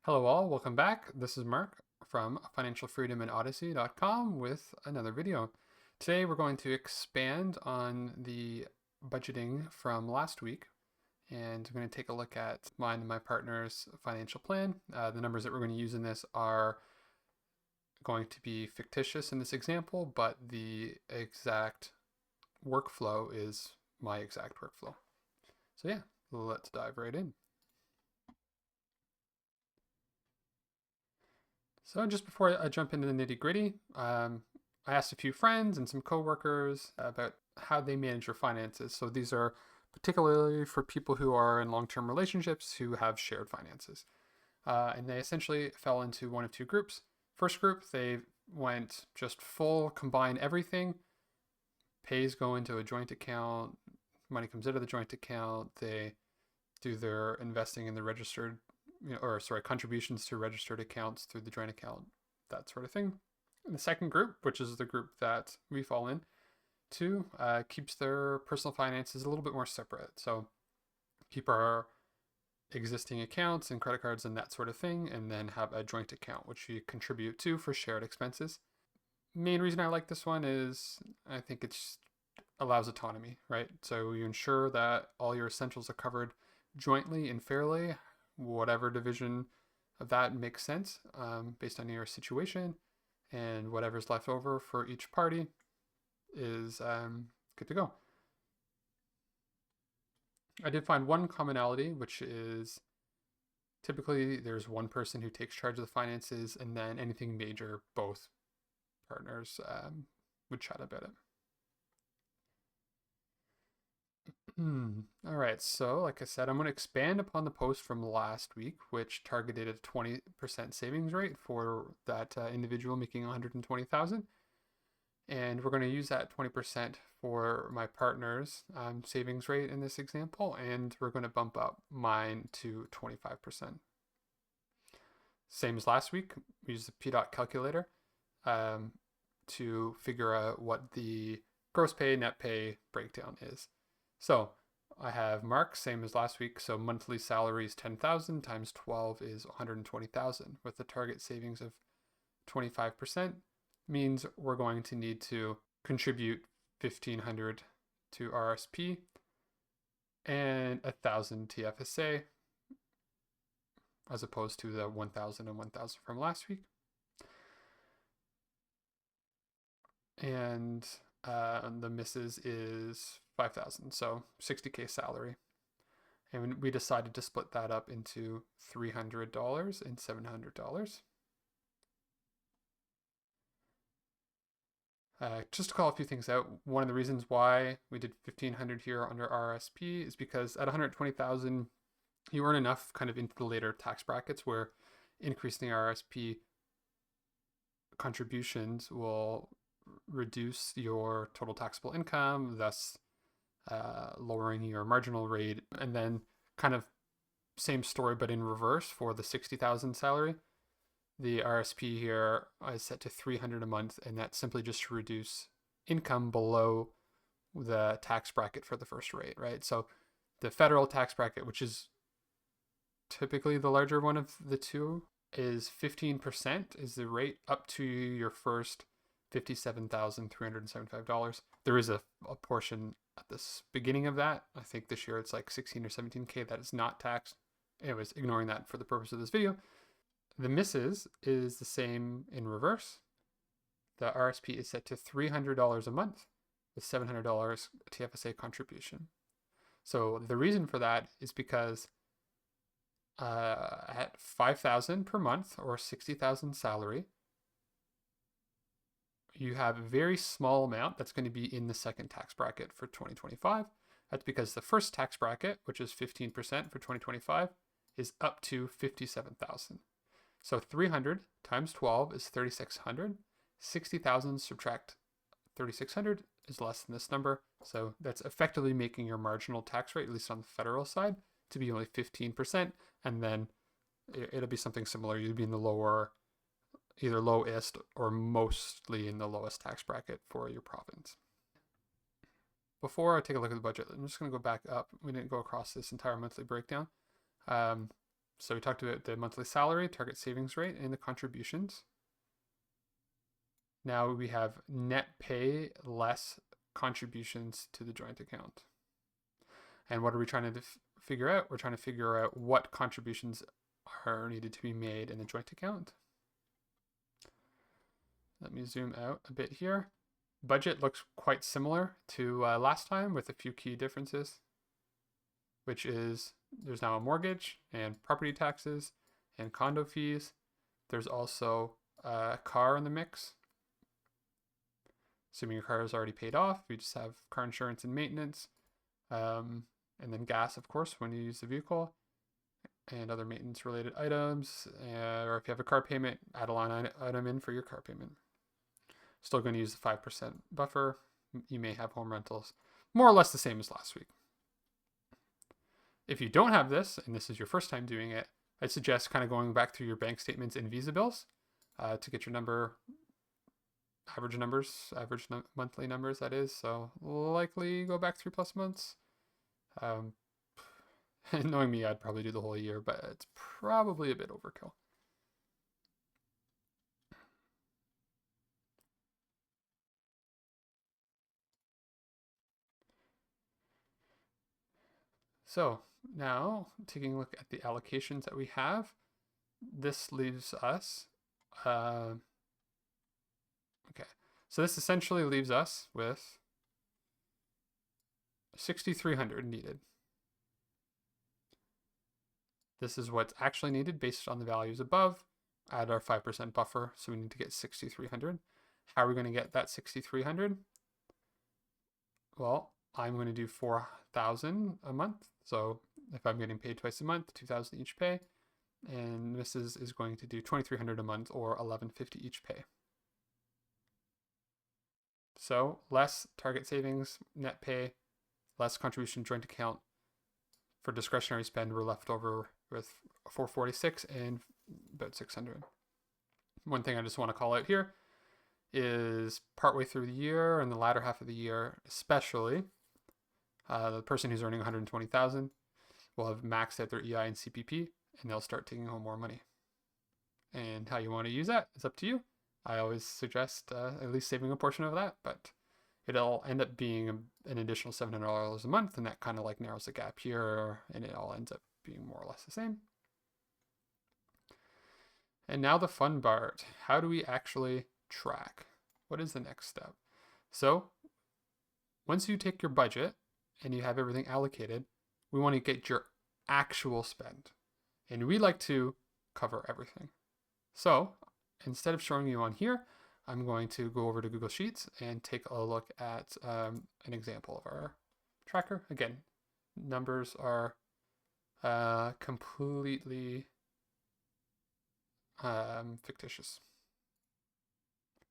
Hello all, welcome back. This is Mark from financialfreedomandodyssey.com with another video. Today we're going to expand on the budgeting from last week, and we're going to take a look at mine and my partner's financial plan. The numbers that we're going to use in this are going to be fictitious in this example, but the exact workflow is my exact workflow. So yeah, let's dive right in. So just before I jump into the nitty gritty, I asked a few friends and some coworkers about how they manage their finances. So these are particularly for people who are in long-term relationships who have shared finances. And they essentially fell into one of two groups. First group, they went just full, combine everything. Pays go into a joint account, money comes out of the joint account. They do their investing in the registered contributions to registered accounts through the joint account, that sort of thing. And the second group, which is the group that we fall in to, keeps their personal finances a little bit more separate. So keep our existing accounts and credit cards and that sort of thing, and then have a joint account, which we contribute to for shared expenses. Main reason I like this one is I think it allows autonomy, right? So you ensure that all your essentials are covered jointly and fairly, whatever division of that makes sense based on your situation, and whatever's left over for each party is good to go. I did find one commonality, which is typically there's one person who takes charge of the finances, and then anything major, both partners would chat about it. All right, so like I said, I'm going to expand upon the post from last week, which targeted a 20% savings rate for that individual making 120,000. And we're going to use that 20% for my partner's savings rate in this example, and we're going to bump up mine to 25%. Same as last week, we use the PDOT calculator to figure out what the gross pay, net pay breakdown is. So I have Mark, same as last week. So monthly salary is 10,000 times 12 is 120,000 with the target savings of 25%. Means we're going to need to contribute 1,500 to RSP and 1,000 TFSA as opposed to the 1,000 and 1,000 from last week. And the misses is 5,000, so 60K salary. And we decided to split that up into $300 and $700. Just to call a few things out, one of the reasons why we did 1,500 here under RSP is because at 120,000, you earn enough kind of into the later tax brackets where increasing the RSP contributions will reduce your total taxable income, thus lowering your marginal rate. And then kind of same story, but in reverse for the 60,000 salary. The RSP here is set to 300 a month, and that's simply just to reduce income below the tax bracket for the first rate, right? So the federal tax bracket, which is typically the larger one of the two, is 15% is the rate up to your first $57,375. There is a portion at the beginning of that. I think this year it's like 16 or 17K that is not taxed. Anyways, ignoring that for the purpose of this video. The misses is the same in reverse. The RSP is set to $300 a month with $700 TFSA contribution. So the reason for that is because at $5,000 per month or 60,000 salary, you have a very small amount that's going to be in the second tax bracket for 2025. That's because the first tax bracket, which is 15% for 2025, is up to 57,000. So 300 times 12 is 3,600. 60,000 subtract 3,600 is less than this number. So that's effectively making your marginal tax rate, at least on the federal side, to be only 15%. And then it'll be something similar. You'd be in the lower, either lowest or mostly in the lowest tax bracket for your province. Before I take a look at the budget, I'm just going to go back up. We didn't go across this entire monthly breakdown. So we talked about the monthly salary, target savings rate, and the contributions. Now we have net pay less contributions to the joint account. And what are we trying to figure out? We're trying to figure out what contributions are needed to be made in the joint account. Let me zoom out a bit here. Budget looks quite similar to last time with a few key differences, which is there's now a mortgage and property taxes and condo fees. There's also a car in the mix. Assuming your car is already paid off, we just have car insurance and maintenance, and then gas, of course, when you use the vehicle, and other maintenance related items, or if you have a car payment, add a line item in for your car payment. Still going to use the 5% buffer. You may have home rentals, more or less the same as last week. If you don't have this, and this is your first time doing it, I'd suggest kind of going back through your bank statements and Visa bills to get your average monthly numbers, that is. So likely go back 3+ months. Knowing me, I'd probably do the whole year, but it's probably a bit overkill. So now taking a look at the allocations that we have, this leaves us, okay, so this essentially leaves us with 6,300 needed. This is what's actually needed based on the values above. Add our 5% buffer, so we need to get 6,300. How are we going to get that 6,300? Well, I'm going to do 4,000 a month. So if I'm getting paid twice a month, 2,000 each pay. And Mrs. is going to do 2,300 a month, or 1,150 each pay. So less target savings, net pay, less contribution joint account. For discretionary spend, we're left over with 446 and about 600. One thing I just want to call out here is partway through the year and the latter half of the year, especially the person who's earning 120,000 will have maxed out their EI and CPP, and they'll start taking home more money. And how you want to use that is up to you. I always suggest at least saving a portion of that, but it'll end up being an additional $700 a month, and that kind of like narrows the gap here, and it all ends up being more or less the same. And now the fun part. How do we actually track? What is the next step? So once you take your budget and you have everything allocated, we want to get your actual spend. And we like to cover everything. So instead of showing you on here, I'm going to go over to Google Sheets and take a look at an example of our tracker. Again, numbers are completely fictitious,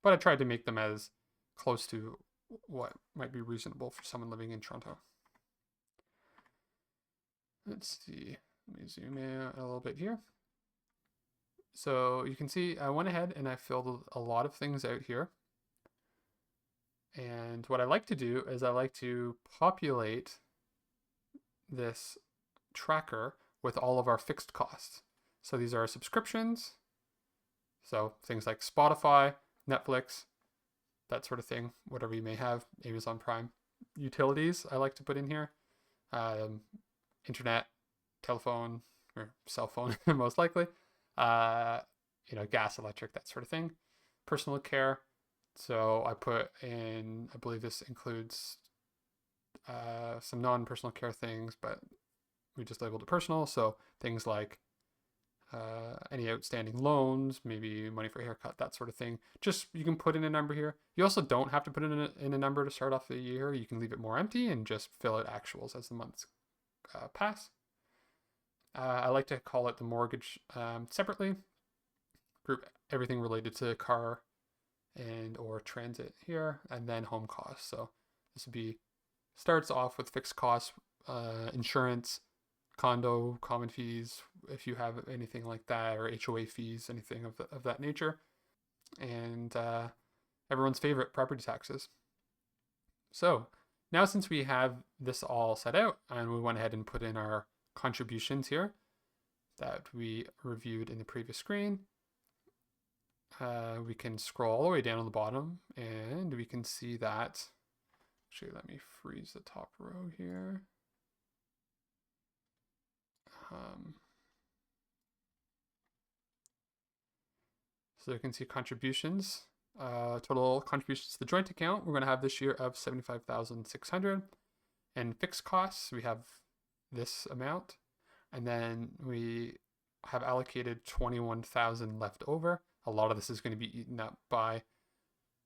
but I tried to make them as close to what might be reasonable for someone living in Toronto. Let's see, let me zoom in a little bit here. So you can see I went ahead and I filled a lot of things out here. And what I like to do is I like to populate this tracker with all of our fixed costs. So these are our subscriptions. So things like Spotify, Netflix, that sort of thing, whatever you may have, Amazon Prime. Utilities I like to put in here. Internet, telephone, or cell phone, most likely. Gas, electric, that sort of thing. Personal care. So I put in, I believe this includes some non-personal care things, but we just labeled it personal. So things like any outstanding loans, maybe money for a haircut, that sort of thing. Just, you can put in a number here. You also don't have to put in a number to start off the year. You can leave it more empty and just fill out actuals as the months pass. I like to call it the mortgage separately. Group everything related to car and or transit here, and then home costs. So this would be, starts off with fixed costs, insurance, condo, common fees, if you have anything like that, or HOA fees, anything of that nature, and everyone's favorite, property taxes. So now, since we have this all set out and we went ahead and put in our contributions here, that we reviewed in the previous screen. We can scroll all the way down on the bottom and we can see that, actually let me freeze the top row here. So you can see contributions, total contributions to the joint account we're going to have this year of $75,600, and fixed costs we have this amount, and then we have allocated $21,000 left over. A lot of this is going to be eaten up by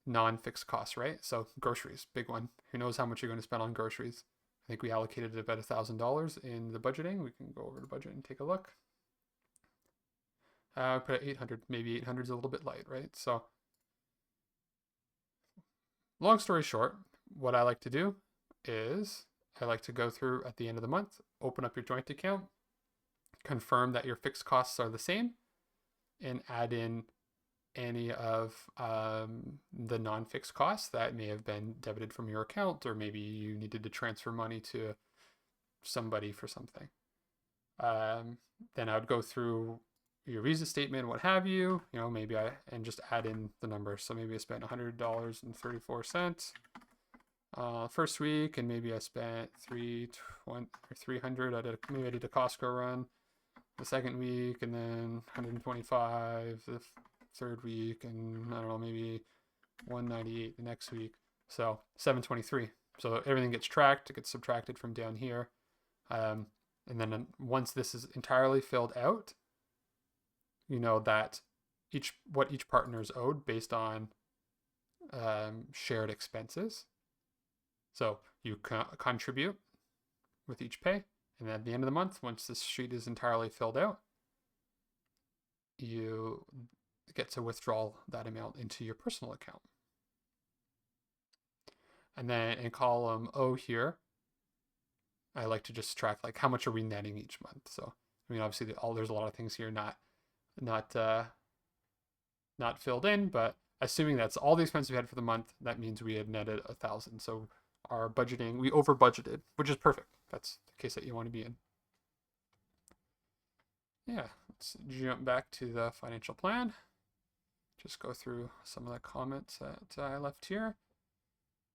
non-fixed costs, right? So groceries, big one. Who knows how much you're going to spend on groceries? I think we allocated about $1,000 in the budgeting. We can go over to budget and take a look. Put 800, maybe 800 is a little bit light, right? So long story short, what I like to do is I like to go through at the end of the month, open up your joint account, confirm that your fixed costs are the same, and add in any of the non-fixed costs that may have been debited from your account, or maybe you needed to transfer money to somebody for something. Then I would go through your Visa statement, what have you, maybe and just add in the numbers. So maybe I spent $100.34 first week, and maybe I spent $300. Maybe I did a Costco run the second week, and then 125 the third week, and I don't know, maybe 198 the next week. So 723. So everything gets tracked, it gets subtracted from down here. And then once this is entirely filled out, you know that what each partner is owed based on shared expenses. So you contribute with each pay, and at the end of the month, once this sheet is entirely filled out, you get to withdraw that amount into your personal account. And then in column O here, I like to just track like how much are we netting each month. So I mean, obviously there's a lot of things here not filled in, but assuming that's all the expenses we had for the month, that means we had netted 1,000. So our budgeting, we over budgeted, which is perfect. That's the case that you want to be in. Yeah, let's jump back to the financial plan. Just go through some of the comments that I left here.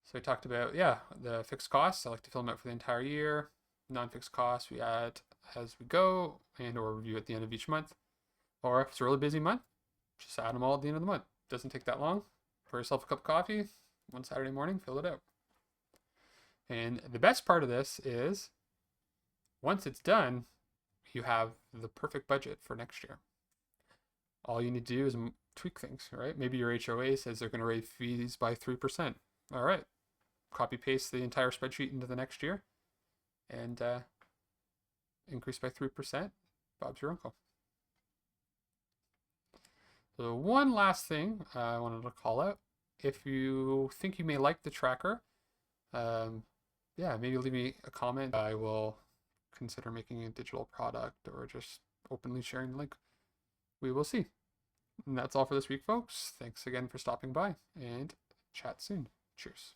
So we talked about, the fixed costs. I like to fill them out for the entire year. Non-fixed costs we add as we go and or review at the end of each month. Or if it's a really busy month, just add them all at the end of the month. Doesn't take that long. Pour yourself a cup of coffee one Saturday morning, fill it out. And the best part of this is once it's done, you have the perfect budget for next year. All you need to do is tweak things, right? Maybe your HOA says they're going to raise fees by 3%. All right, copy paste the entire spreadsheet into the next year and increase by 3%. Bob's your uncle. So one last thing I wanted to call out. If you think you may like the tracker, maybe leave me a comment. I will consider making a digital product or just openly sharing the link. We will see. And that's all for this week, folks. Thanks again for stopping by, and chat soon. Cheers.